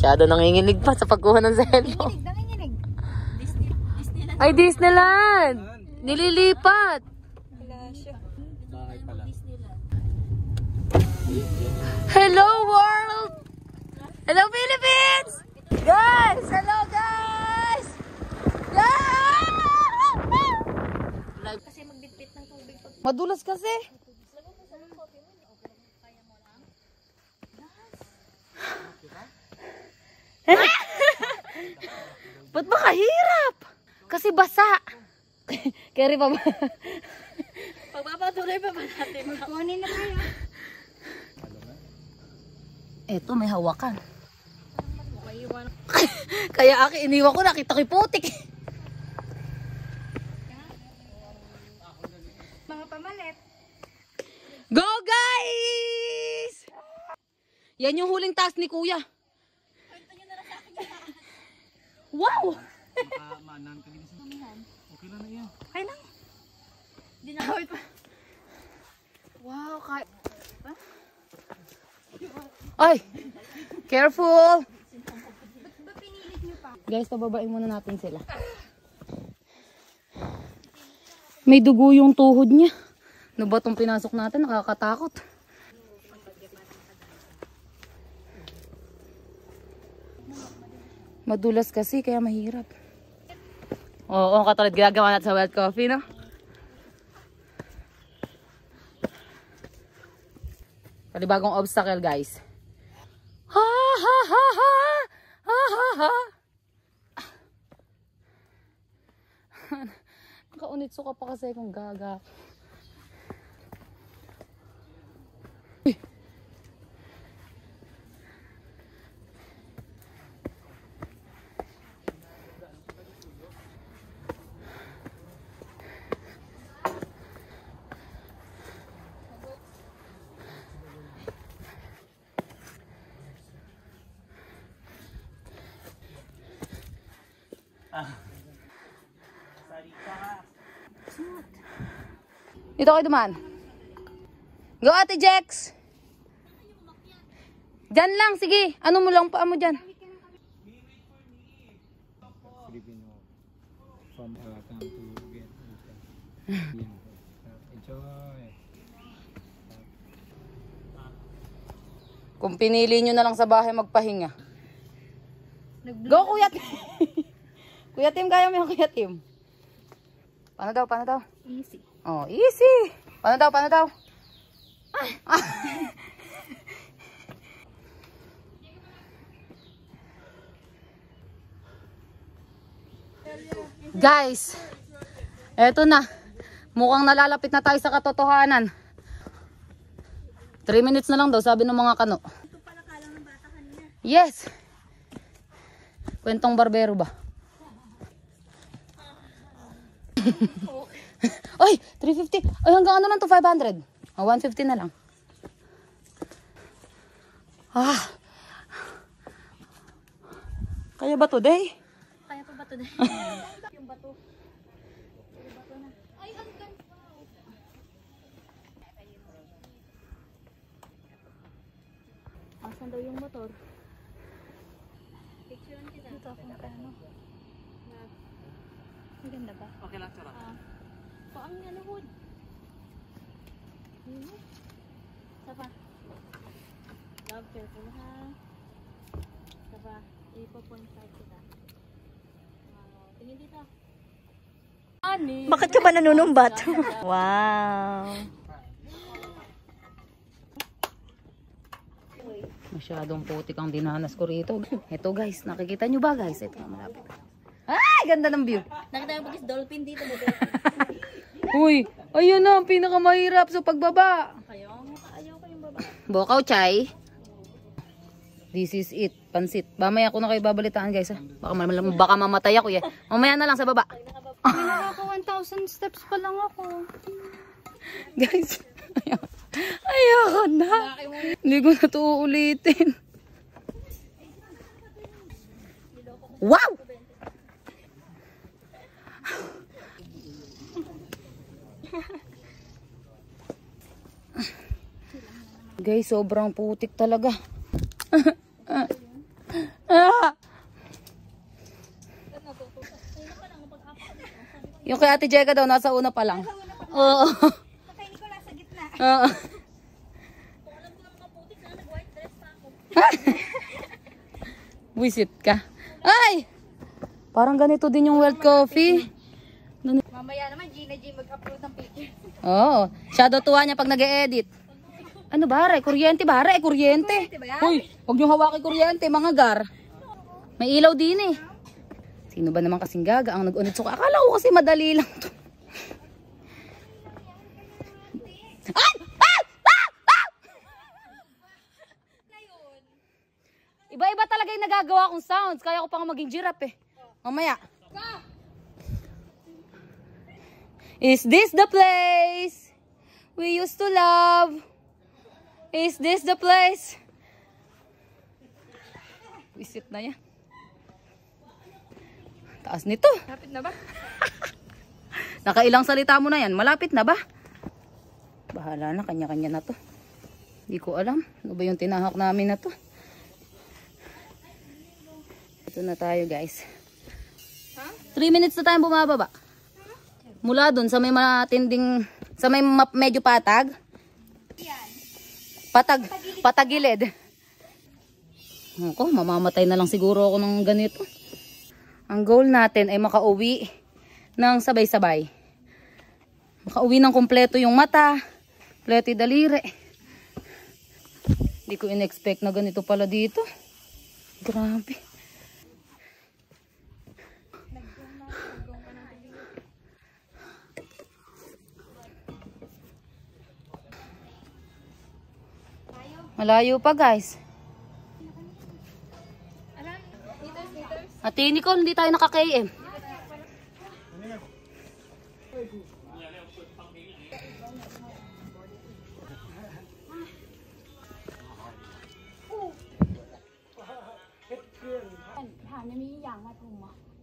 Masyado nanginginig pa sa pagkuha ng cellphone. Nanginginig. Disneyland. Ay, Disneyland! Nililipat! Wala siya. Hello, world! Hello, Philippines! Guys! Hello, guys! Kasi magbitbit ng tubig. Madulas kasi. Ba't ba kahirap? Kasi basa. Carry pa ba? Pagpapatuloy pa ba natin? Magkunin na tayo. Eto, may hawakan. Maiwan. Kaya iniwan ko, nakita ko yung putik. Mga pamalit. Go, guys! Yan yung huling task ni Kuya. Wow! Okay lang na yan. Okay lang. Dinawit pa. Wow, ay! Careful! Ba pinilit nyo pa? Guys, pababain muna natin sila. May dugo yung tuhod niya. Ano ba itong pinasok natin? Nakakatakot. Madulas kasi, kaya mahirap. Oo, katulad ginagawa natin sa Wild Coffee, no? Panibagong obstacle, guys. Ha ha ha ha! Ha ha ha! Nakaunitso ka pa kasi kung gaga. Dito kayo dumaan. Go, Ate Jex! Diyan lang, sige. Ano mo lang paa mo dyan? Kung pinili nyo na lang sa bahay magpahinga. Go, Kuya Tim! Kuya Tim, kaya mo yung Kuya Tim. Paano daw, paano daw? Easy. Oh, easy. Paano daw, paano daw? Guys, eto na. Mukhang nalalapit na tayo sa katotohanan. 3 minutes na lang daw, sabi ng mga kano. Ito pala kalang ng bata kanina. Yes. Kwentong barbero ba? Ay, 350. Ay, hanggang ano lang to, 500. 150 na lang. Ah. Kaya ba today? Kaya pa ba ito na? Yung bato. Yung bato na. Ay, hanggang pa. Asan daw yung motor? Picturean kita. Dito ako na ano. Ang ganda ba? Okay lang, tsara. Ang ano hood. Sapa. Love, careful ha. Sapa. 8.5 kita. Tingin dito. Bakit ka ba nanunumbat? Wow. Masyadong putik ang dinanas ko rito. Ito guys, nakikita nyo ba guys? Ito na malapit. Ay, ganda ng view. Nakita mo ba dolphin dito? Uy, ayun na ang pinakamahirap sa pagbaba. Ayaw ko yung baba. Bokaw chai. This is it, pansit. Mamaya ko na kayo babalitaan guys ha. Baka mamatay ako yan. Mamaya na lang sa baba. Nakaka 1,000 steps pa lang ako. Guys, ayoko na. Hindi ko na ito uulitin. Wow! Guys, sobrang putik talaga. kay Ate Jeka daw, nasa una pa lang. Oo. Kay Nicolas sa gitna. Oo. Wisit ka. Ay! Parang ganito din yung World Coffee. Mamaya naman, Gina G mag-upload ng picture. Oo. Siya daw tuwa niya pag nag-e-edit. Ano ba, re? Kuryente ba, re? Kuryente. Kuryente ba yan? Hoy, huwag niyo hawakin kuryente, mga gar. May ilaw din eh. Sino ba naman kasing gaga ang nag-unit suka? Akala ko kasi madali lang to. Ay! Ah! Ah! Ah! Iba-iba talaga yung nagagawa kong sounds. Kaya ko pa nga maging giraffe eh. Mamaya. Is this the place we used to love? Is this the place? Visit na yan. Taas nito. Lapit na ba? Nakailang salita mo na yan. Malapit na ba? Bahala na. Kanya-kanya na to. Hindi ko alam. Ano ba yung tinahak namin na to? Ito na tayo guys. 3 minutes na tayo bumababa. Mula dun sa may matinding, sa may medyo patag. Patagilid. Ako, mamamatay na lang siguro ako ng ganito. Ang goal natin ay makauwi ng sabay-sabay. Makauwi ng kompleto yung mata, kompleto yung daliri. Hindi ko in-expect na ganito pala dito. Grabe. Malayo pa guys. Ate Nicole, hindi tayo naka-KM.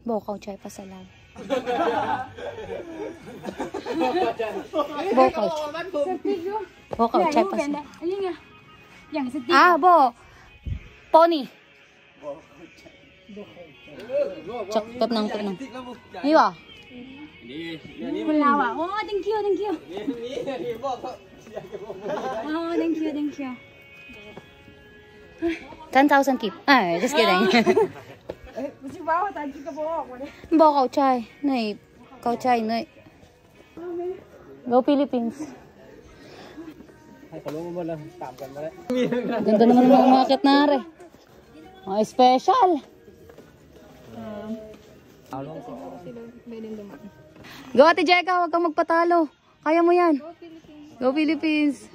Bokaw chay pa sa lag. Bokaw chay. Bokaw chay pa sa. Ah, bo. Pony. Cakap ng tunang. Iya. Malawa. Oh, thank you, thank you. Oh, thank you, thank you. 10,000 keep. Ah, just kidding. Bokaw chay. Nay, bokaw chay, nay. Go Philippines. Ganda naman ng mga umakit na re. Mga special. Go Ate Jeka, huwag kang magpatalo. Kaya mo yan. Go Philippines.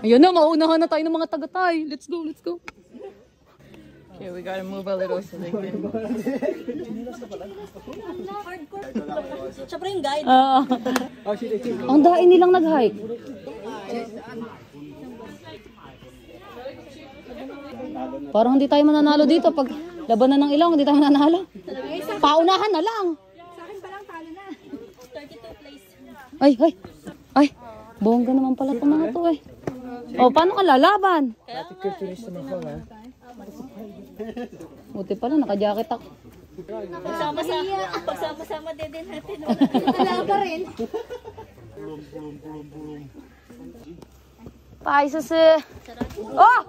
Ayun na, maunahan na tayo ng mga tagatay. Let's go, let's go. Okay, we gotta move a little so they can... Siya pa yung guide. Ang daing nilang nag-hike. Parang hindi tayo mananalo dito. Pag labanan ng ilong, hindi tayo mananalo. Paunahan na lang. Sa akin pa lang, talo na. 32 place. Ay, ay, ay. Bongga naman pala itong mga to eh. O, paano ka lalaban? Buti pala, naka-jacket ako. Pagsama-sama din natin. Wala pa rin. Paisa si... Oh!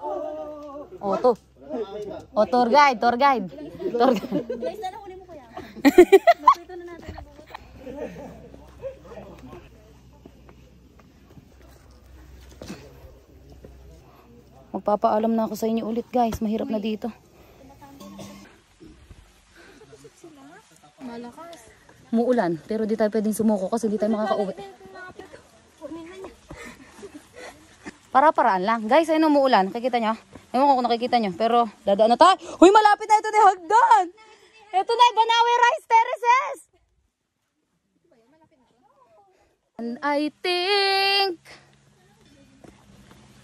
Oh, to. Oh, tour guide, tour guide. Tour guide. Guys, na huli mo kaya? Mapito na natin. Magpapaalam na ako sa inyo ulit guys. Mahirap na dito. Malakas. Muulan. Pero di tayo pwedeng sumuko kasi di tayo makakauwi. Para-paraan lang. Guys, ayun umuulan. Nakikita nyo? Ewan ko kung nakikita nyo. Pero dadaan na tayo. Huy, malapit na ito na hagdan. Ito na yung Banawe Rice Terraces. And I think...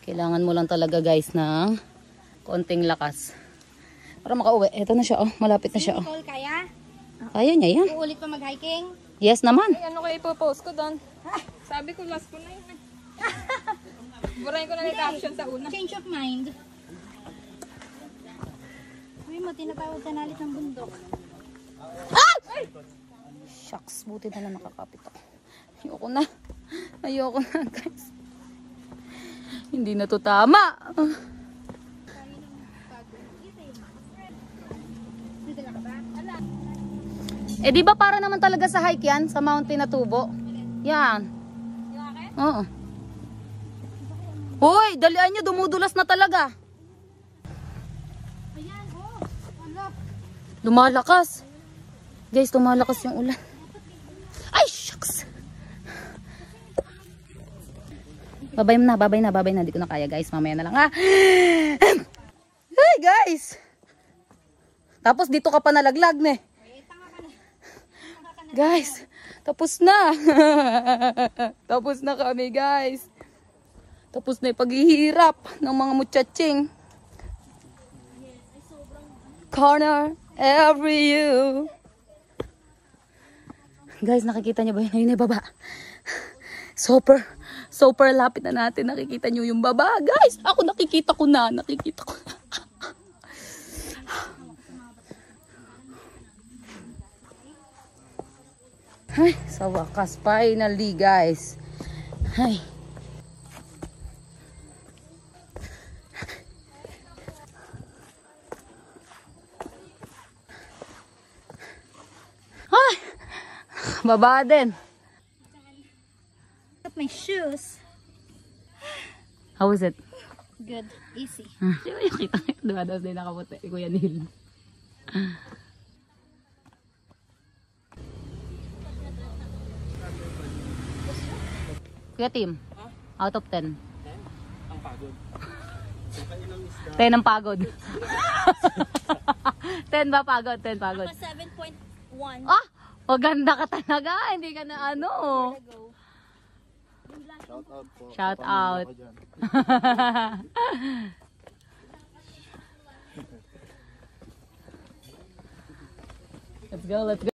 Kailangan mo lang talaga guys ng konting lakas. Para makauwi. Ito na siya oh. Malapit na siya oh. Nicole, kaya? Kaya niya yan. Uulit pa mag-hiking? Yes naman. Ay, ano kayo ipopost ko doon? Sabi ko last ko na yun. Burahin ko na yung caption sa una. Change of mind. Uy mo, tinatawag ka nalit ng bundok. Ah! Shucks, buti na lang nakakapit ako. Ayoko na. Ayoko na, guys. Hindi na to tama. Eh, di ba para naman talaga sa hike yan? Sa mountain na tubo? Yan. Oo. Hoy, dalian nyo, dumudulas na talaga. Lumalakas. Guys, lumalakas yung ulan. Ay, shucks. Babay na. Hindi ko na kaya, guys. Mamaya na lang, ha? Hey, guys. Tapos dito ka pa nalaglag, ne? Guys, tapos na. Tapos na kami, guys. Tapos na yung paghihirap ng mga muchaching. Corner every you. Guys, nakikita niyo ba yun? Ayun na yung baba. Super lapit na natin. Nakikita niyo yung baba, guys. Ako nakikita ko na. Ay, sa wakas, finally, guys. Ay. Ay, baba din. Up my shoes. How is it? Good. Easy. Di ba yung kita? Diba, daw din nakaputi. Kuya Neil. Kuya Tim, out of 10. 10 ang pagod. 10 ba pagod? 10 pagod. Ako 7.1. Ah! Maganda ka talaga. Hindi ka na ano. Shout out po. Shout out. Let's go.